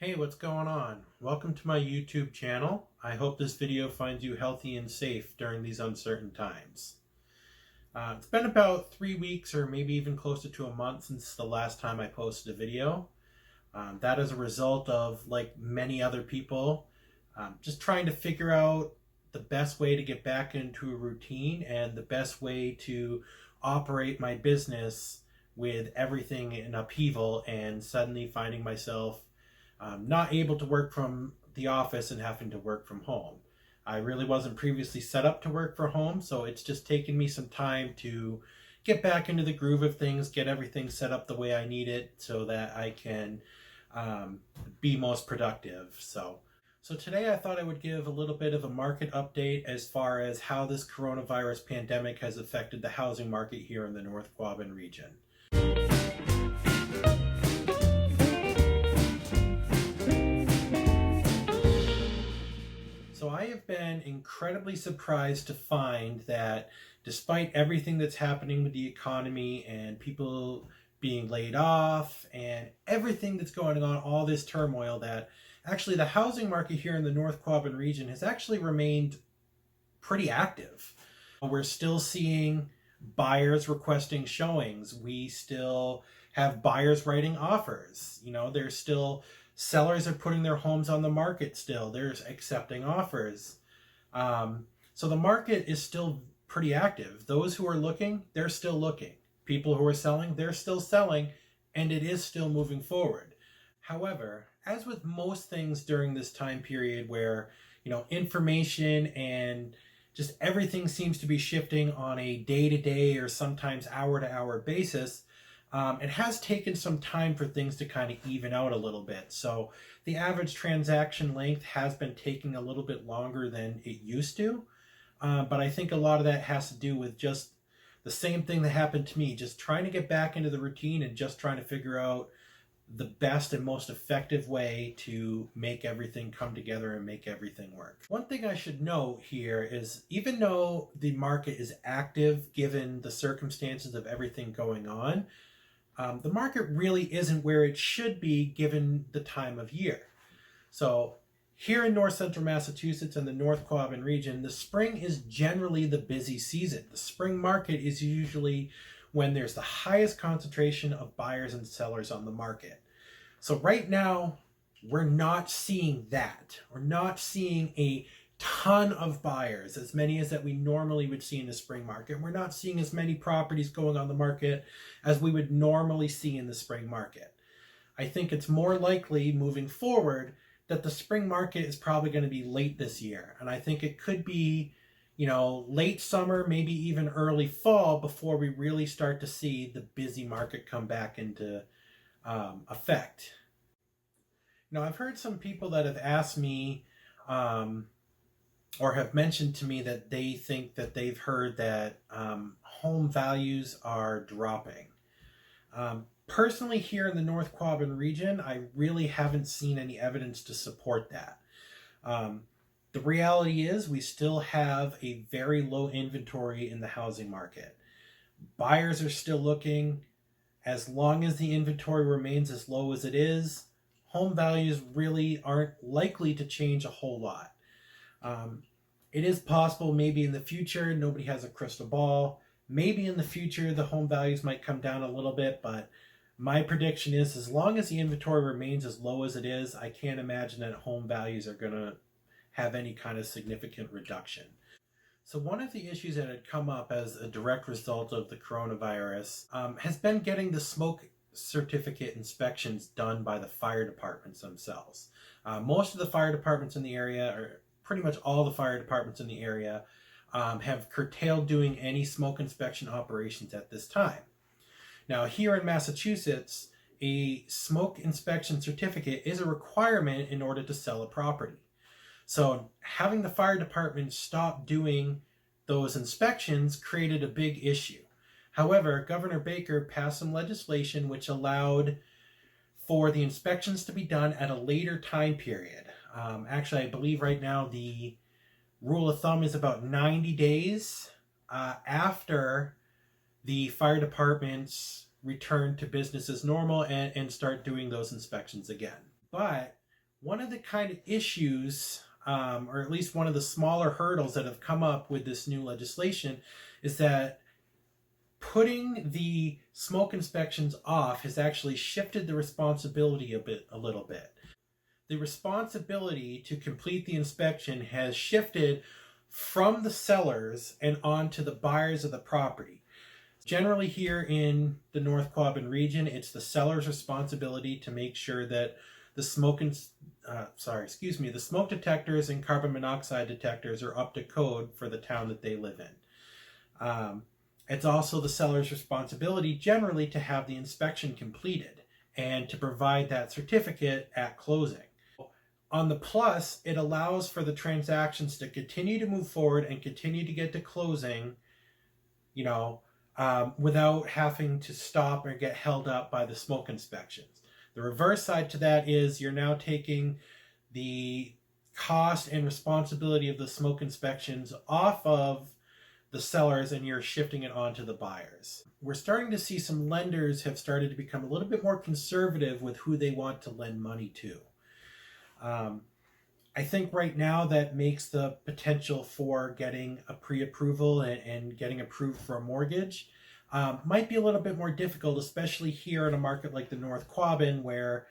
Hey, what's going on? Welcome to my YouTube channel. I hope this video finds you healthy and safe during these uncertain times. It's been about 3 weeks or maybe even closer to a month since the last time I posted a video. That is a result of, like many other people, just trying to figure out the best way to get back into a routine and the best way to operate my business with everything in upheaval and suddenly finding myself not able to work from the office and having to work from home. I really wasn't previously set up to work from home, so it's just taken me some time to get back into the groove of things, get everything set up the way I need it so that I can be most productive. So today I thought I would give a little bit of a market update as far as how this coronavirus pandemic has affected the housing market here in the North Quabbin region. So I have been incredibly surprised to find that despite everything that's happening with the economy and people being laid off and everything that's going on, all this turmoil, that actually the housing market here in the North Quabbin region has actually remained pretty active. We're still seeing buyers requesting showings. We still have buyers writing offers. There's still sellers are putting their homes on the market still. They're accepting offers. So the market is still pretty active. Those who are looking, they're still looking. People who are selling, they're still selling, and it is still moving forward. However, as with most things during this time period where, information and just everything seems to be shifting on a day-to-day or sometimes hour-to-hour basis, it has taken some time for things to kind of even out a little bit. So the average transaction length has been taking a little bit longer than it used to. But I think a lot of that has to do with just the same thing that happened to me, just trying to get back into the routine and just trying to figure out the best and most effective way to make everything come together and make everything work. One thing I should note here is even though the market is active given the circumstances of everything going on, the market really isn't where it should be given the time of year. So here in north central Massachusetts and the North Quabbin region, the spring is generally the busy season. The spring market is usually when there's the highest concentration of buyers and sellers on the market. So right now, we're not seeing that. We're not seeing a ton of buyers, as many as that we normally would see in the spring market. We're not seeing as many properties going on the market as we would normally see in the spring market. I think it's more likely moving forward that the spring market is probably going to be late this year. And I think it could be, late summer, maybe even early fall before we really start to see the busy market come back into effect. I've heard some people that have asked me or have mentioned to me that they think that they've heard that home values are dropping. Personally, here in the North Quabbin region, I really haven't seen any evidence to support that. The reality is we still have a very low inventory in the housing market. Buyers are still looking. As long as the inventory remains as low as it is, home values really aren't likely to change a whole lot. It is possible maybe in the future, nobody has a crystal ball, maybe in the future the home values might come down a little bit, but my prediction is as long as the inventory remains as low as it is, I can't imagine that home values are going to have any kind of significant reduction. So one of the issues that had come up as a direct result of the coronavirus has been getting the smoke certificate inspections done by the fire departments themselves. Most of the fire departments in the area, or pretty much all the fire departments in the area, have curtailed doing any smoke inspection operations at this time. Now, here in Massachusetts, a smoke inspection certificate is a requirement in order to sell a property. So having the fire department stop doing those inspections created a big issue. However, Governor Baker passed some legislation which allowed for the inspections to be done at a later time period. Actually, I believe right now the rule of thumb is about 90 days after the fire departments return to business as normal and start doing those inspections again. But One of the kind of issues, or at least one of the smaller hurdles that have come up with this new legislation, is that putting the smoke inspections off has actually shifted the responsibility a little bit. The responsibility to complete the inspection has shifted from the sellers and onto the buyers of the property. Generally here in the North Quabbin region, it's the seller's responsibility to make sure that the smoke detectors and carbon monoxide detectors are up to code for the town that they live in. It's also the seller's responsibility generally to have the inspection completed and to provide that certificate at closing. On the plus, it allows for the transactions to continue to move forward and continue to get to closing, without having to stop or get held up by the smoke inspections. The reverse side to that is you're now taking the cost and responsibility of the smoke inspections off of the sellers and you're shifting it onto the buyers. We're starting to see some lenders have started to become a little bit more conservative with who they want to lend money to. I think right now that makes the potential for getting a pre-approval and getting approved for a mortgage might be a little bit more difficult, especially here in a market like the North Quabbin where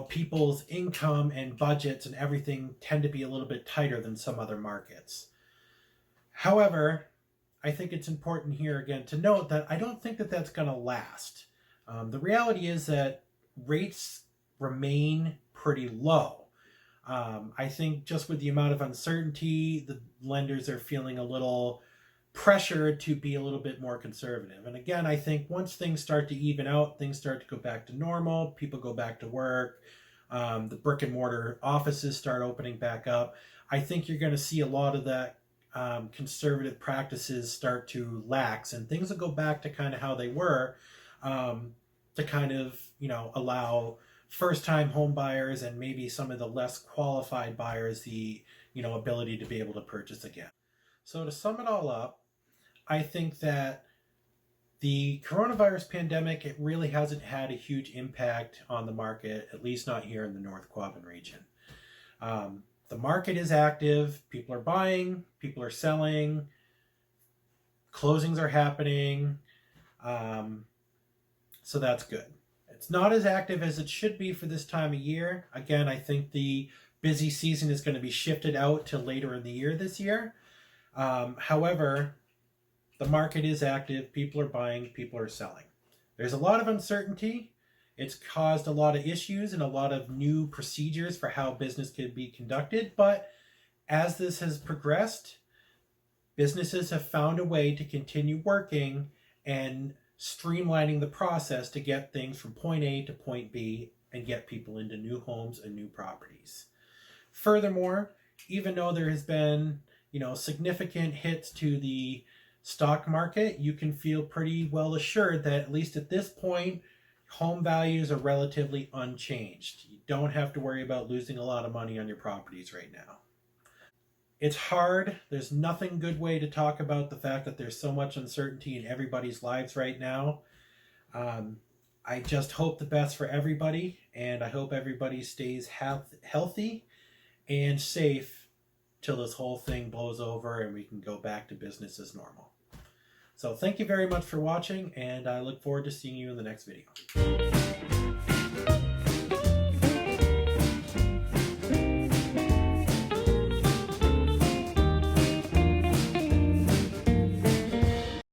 people's income and budgets and everything tend to be a little bit tighter than some other markets. However, I think it's important here again to note that I don't think that that's going to last. The reality is that rates remain pretty low. I think just with the amount of uncertainty, the lenders are feeling a little pressure to be a little bit more conservative. And again, I think once things start to even out, things start to go back to normal, people go back to work, the brick and mortar offices start opening back up, I think you're going to see a lot of that conservative practices start to lax and things will go back to kind of how they were, to kind of, allow first-time home buyers and maybe some of the less qualified buyers the, ability to be able to purchase again. So to sum it all up, I think that the coronavirus pandemic, it really hasn't had a huge impact on the market, at least not here in the North Quabbin region. The market is active, people are buying, people are selling, closings are happening, so that's good. It's not as active as it should be for this time of year. Again, I think the busy season is going to be shifted out to later in the year this year. However, the market is active, people are buying, people are selling. There's a lot of uncertainty. It's caused a lot of issues and a lot of new procedures for how business could be conducted. But as this has progressed, businesses have found a way to continue working and streamlining the process to get things from point A to point B and get people into new homes and new properties. Furthermore, even though there has been, significant hits to the stock market, you can feel pretty well assured that at least at this point, home values are relatively unchanged. You don't have to worry about losing a lot of money on your properties right now. It's hard. There's nothing good way to talk about the fact that there's so much uncertainty in everybody's lives right now. I just hope the best for everybody, and I hope everybody stays healthy and safe till this whole thing blows over and we can go back to business as normal. So thank you very much for watching, and I look forward to seeing you in the next video.